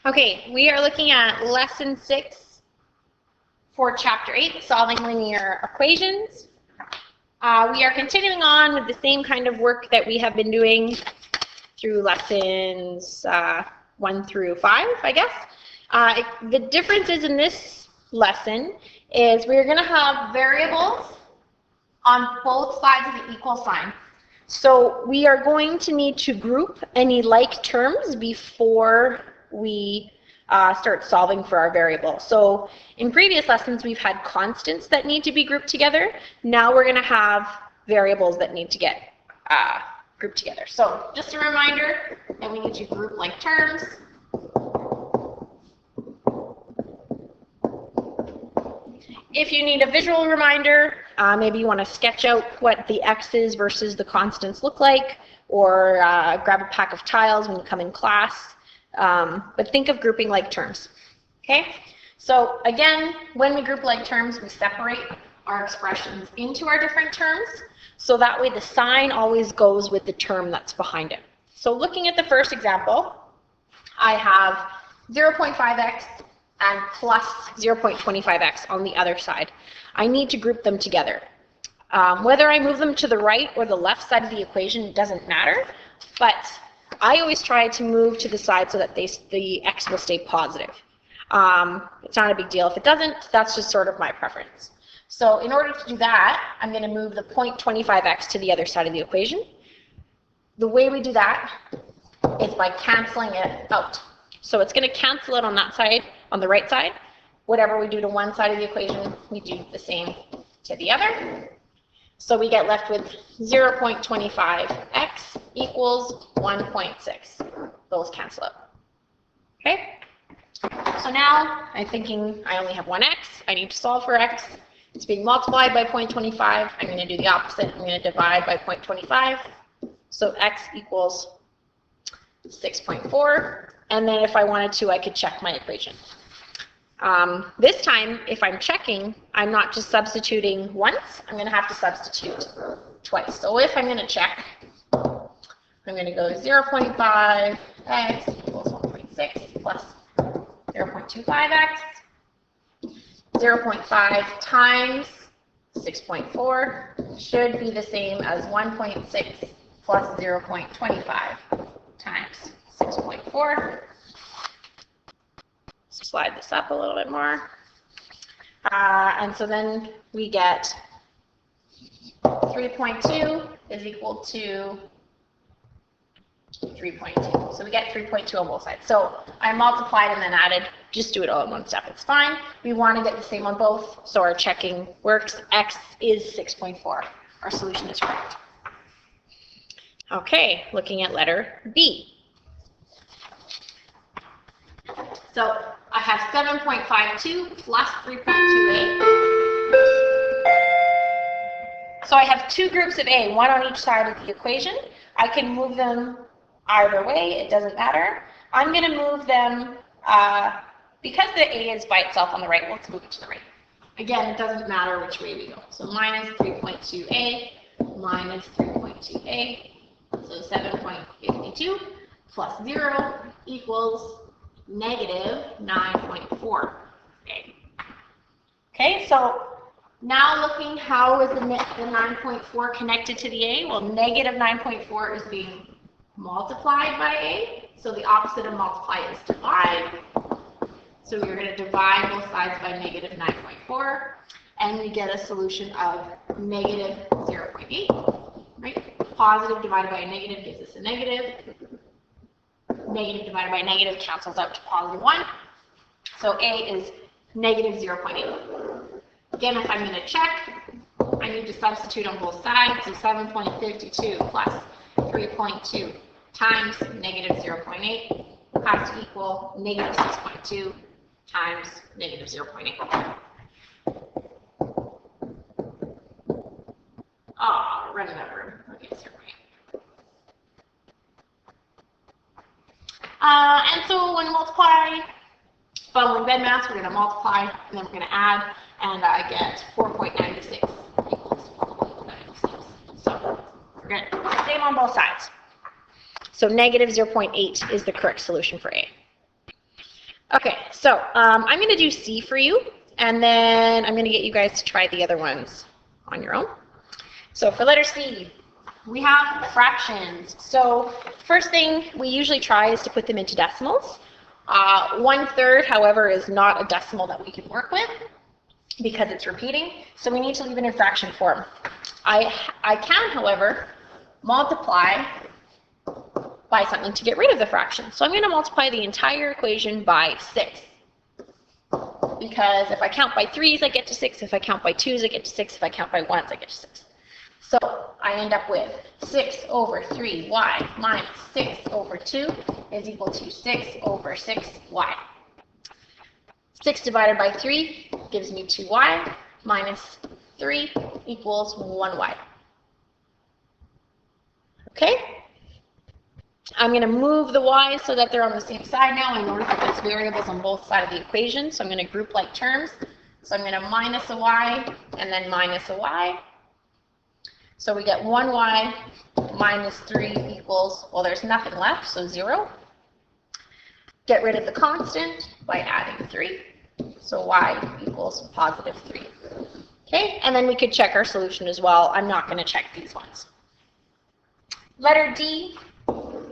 Okay, we are looking at lesson 6 for chapter 8, solving linear equations. We are continuing on with the same kind of work that we have been doing through lessons 1 through 5, I guess. The differences in this lesson is we're going to have variables on both sides of the equal sign. So we are going to need to group any like terms before we start solving for our variable. So in previous lessons, we've had constants that need to be grouped together. Now we're going to have variables that need to get grouped together. So just a reminder that we need to group like terms. If you need a visual reminder, maybe you want to sketch out what the x's versus the constants look like, or grab a pack of tiles when you come in class. But think of grouping like terms. Okay? So again, when we group like terms, we separate our expressions into our different terms. So that way the sign always goes with the term that's behind it. So looking at the first example, I have 0.5x and plus 0.25x on the other side. I need to group them together. Whether I move them to the right or the left side of the equation doesn't matter, but I always try to move to the side so that the x will stay positive. It's not a big deal if it doesn't, that's just sort of my preference. So in order to do that, I'm going to move the 0.25x to the other side of the equation. The way we do that is by canceling it out. So it's going to cancel it on that side, on the right side. Whatever we do to one side of the equation, we do the same to the other. So we get left with 0.25x equals 1.6. Those cancel out. Okay? So now I'm thinking I only have one x. I need to solve for x. It's being multiplied by 0.25. I'm going to do the opposite. I'm going to divide by 0.25. So x equals 6.4. And then if I wanted to, I could check my equation. This time, if I'm checking, I'm not just substituting once. I'm going to have to substitute twice. So if I'm going to check, I'm going to go 0.5x equals 1.6 plus 0.25x. 0.5 times 6.4 should be the same as 1.6 plus 0.25 times 6.4. Slide this up a little bit more. And so then we get 3.2 is equal to 3.2. So we get 3.2 on both sides. So I multiplied and then added. Just do it all in one step. It's fine. We want to get the same on both, so our checking works. X is 6.4. Our solution is correct. Okay, looking at letter B. So I have 7.52 plus 3.28. So I have two groups of A, one on each side of the equation. I can move them either way, it doesn't matter. I'm going to move them, because the A is by itself on the right, let's move it to the right. Again, it doesn't matter which way we go. So minus 3.2A minus 3.2A. So 7.52 plus 0 equals negative 9.4. Okay, so now looking how is the 9.4 connected to the A? Well, negative 9.4 is being multiplied by A. So the opposite of multiply is divide. So we're going to divide both sides by negative 9.4. And we get a solution of negative 0.8. Right? Positive divided by a negative gives us a negative. Negative divided by negative cancels out to positive 1. So A is negative 0.8. Again, if I'm going to check, I need to substitute on both sides. So 7.52 plus 3.2 times negative 0.8 has to equal negative 6.2 times negative 0.8. Oh, running out of room. Okay, 0.8. And so when we multiply, following BEDMAS, we're going to multiply, and then we're going to add, and I get 4.96 equals 4.96. So we're going to do the same on both sides. So negative 0.8 is the correct solution for A. Okay, so I'm going to do C for you, and then I'm going to get you guys to try the other ones on your own. So for letter C, we have fractions. So first thing we usually try is to put them into decimals. 1/3, however, is not a decimal that we can work with because it's repeating, so we need to leave it in fraction form. I can, however, multiply by something to get rid of the fraction. So I'm going to multiply the entire equation by 6. Because if I count by 3s, I get to 6. If I count by 2s, I get to 6. If I count by 1s, I get to 6. So I end up with 6 over 3y minus 6 over 2 is equal to 6 over 6y. 6 divided by 3 gives me 2y minus 3 equals 1y. Okay? I'm going to move the y's so that they're on the same side now. I notice that there's variables on both sides of the equation, so I'm going to group like terms. So I'm going to minus a y and then minus a y. So we get 1y minus 3 equals, well, there's nothing left, so 0. Get rid of the constant by adding 3. So y equals positive 3. Okay, and then we could check our solution as well. I'm not going to check these ones. Letter D,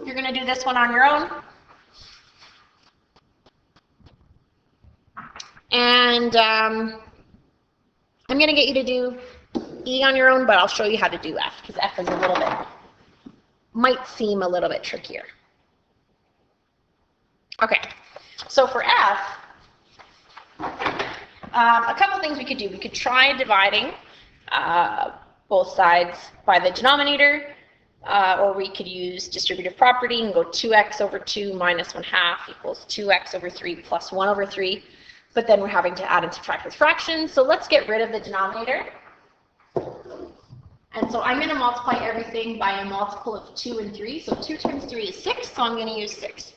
you're going to do this one on your own. And I'm going to get you to do E on your own, but I'll show you how to do F, because F is a little bit, might seem a little bit trickier. Okay, so for F, a couple things we could do. We could try dividing both sides by the denominator, or we could use distributive property and go 2x over 2 minus 1/2 equals 2x over 3 plus 1 over 3. But then we're having to add and subtract with fractions. So let's get rid of the denominator. And so I'm going to multiply everything by a multiple of 2 and 3. So 2 times 3 is 6, so I'm going to use 6.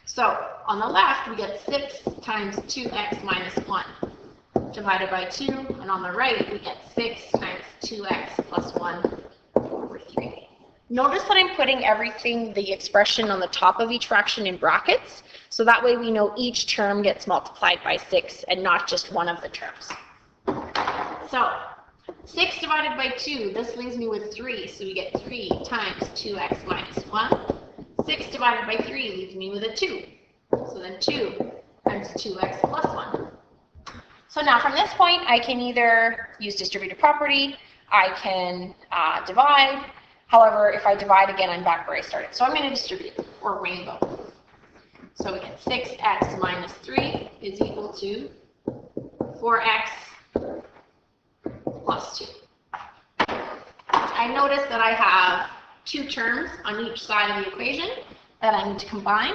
So on the left, we get 6 times 2x minus 1 divided by 2. And on the right, we get 6 times 2x plus 1 over 3. Notice that I'm putting everything, the expression on the top of each fraction in brackets. So that way we know each term gets multiplied by 6 and not just one of the terms. So 6 divided by 2, this leaves me with 3, so we get 3 times 2x minus 1. 6 divided by 3 leaves me with a 2, so then 2 times 2x plus 1. So now from this point, I can either use distributive property, I can divide. However, if I divide again, I'm back where I started. So I'm going to distribute, or rainbow. So we get 6x minus 3 is equal to 4x plus 2. I notice that I have 2 terms on each side of the equation that I need to combine.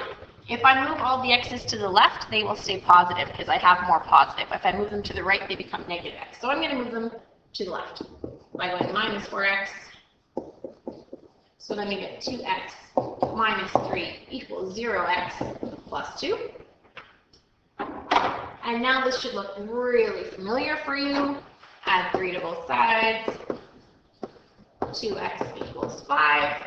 If I move all the x's to the left, they will stay positive because I have more positive. If I move them to the right, they become negative x. So I'm going to move them to the left by going minus 4x. So then we get 2x minus 3 equals 0x plus 2. And now this should look really familiar for you. Add 3 to both sides. 2x equals 5.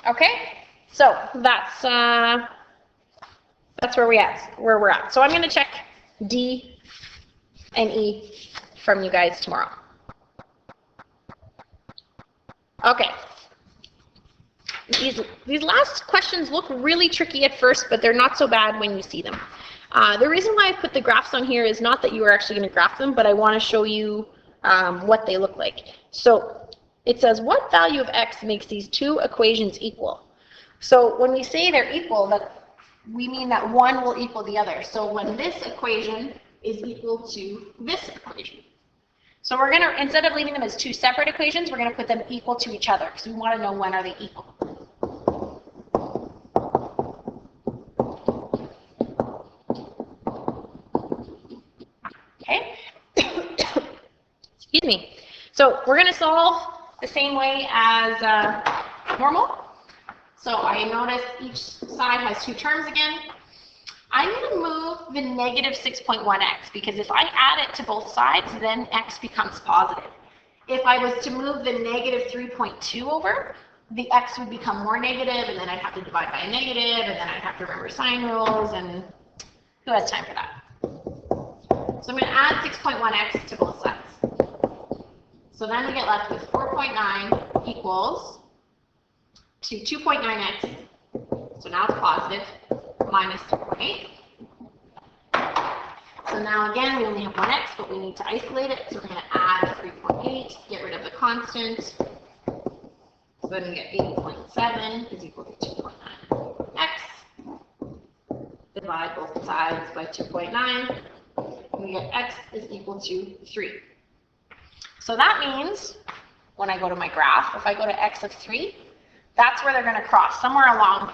Okay, so that's where we're at. So I'm going to check D and E from you guys tomorrow. Okay. These last questions look really tricky at first, but they're not so bad when you see them. The reason why I put the graphs on here is not that you are actually going to graph them, but I want to show you what they look like. So it says, what value of x makes these 2 equations equal? So when we say they're equal, we mean that one will equal the other. So when this equation is equal to this equation. So we're going to, instead of leaving them as 2 separate equations, we're going to put them equal to each other because we want to know when are they equal. Okay? Excuse me. So we're going to solve the same way as normal. So I notice each side has 2 terms again. I'm going to move the negative 6.1x because if I add it to both sides, then x becomes positive. If I was to move the negative 3.2 over, the x would become more negative, and then I'd have to divide by a negative, and then I'd have to remember sign rules, and who has time for that? So I'm going to add 6.1x to both sides. So then we get left with 4.9 equals to 2.9x. So now it's positive, minus 3.8. So now again, we only have one x, but we need to isolate it. So we're going to add 3.8, get rid of the constant. So then we get 80.7 is equal to 2.9x. Divide both sides by 2.9. We get x is equal to 3. So that means when I go to my graph, if I go to x of 3, that's where they're going to cross, somewhere along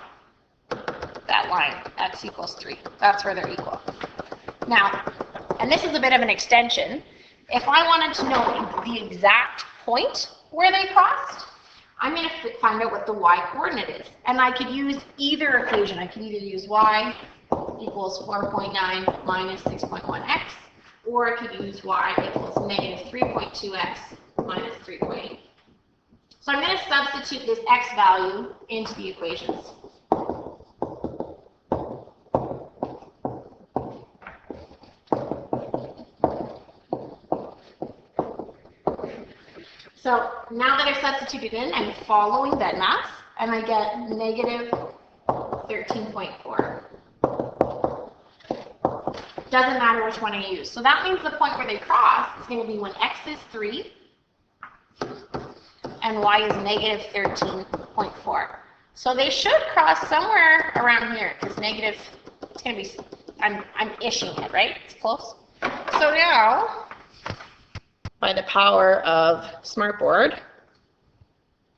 that line, x equals 3. That's where they're equal. Now, and this is a bit of an extension, if I wanted to know the exact point where they crossed, I'm going to find out what the y-coordinate is. And I could use either equation. I could either use y equals 4.9 minus 6.1x, or I could use y equals negative 3.2x minus 3.8. So I'm going to substitute this x value into the equations. So now that I've substituted in, I'm following BEDMAS, and I get negative 13.4. Doesn't matter which one I use. So that means the point where they cross is going to be when x is 3 and y is negative 13.4. So they should cross somewhere around here, because negative, it's going to be, I'm ishing it, right? It's close. So now, by the power of Smartboard,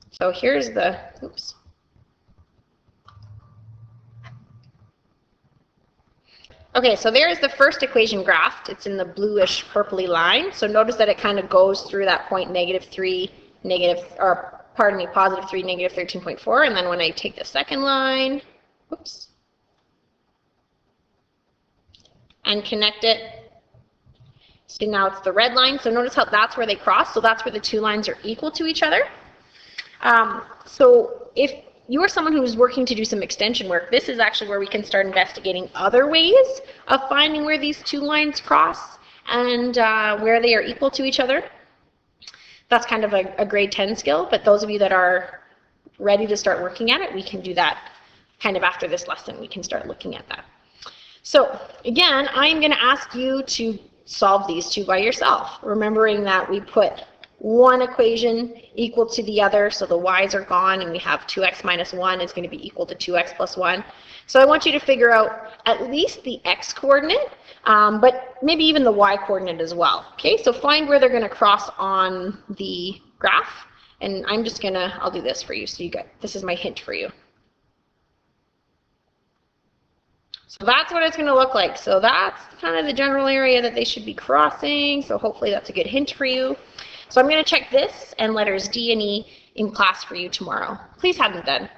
so here's the, oops. Okay, so there's the first equation graphed. It's in the bluish purpley line. So notice that it kind of goes through that point negative 3, positive 3, negative 13.4. And then when I take the second line, oops, and connect it, so now it's the red line. So notice how that's where they cross. So that's where the two lines are equal to each other. So if you are someone who is working to do some extension work, this is actually where we can start investigating other ways of finding where these two lines cross and where they are equal to each other. That's kind of a grade 10 skill, but those of you that are ready to start working at it, we can do that kind of after this lesson. We can start looking at that. So again, I'm going to ask you to solve these two by yourself, remembering that we put one equation equal to the other, so the y's are gone, and we have 2x minus 1 is going to be equal to 2x plus 1. So I want you to figure out at least the x coordinate, but maybe even the y coordinate as well. Okay, so find where they're going to cross on the graph, and I'm just going to, I'll do this for you, so you get, this is my hint for you. So that's what it's going to look like. So that's kind of the general area that they should be crossing, so hopefully that's a good hint for you. So I'm going to check this and letters D and E in class for you tomorrow. Please have them done.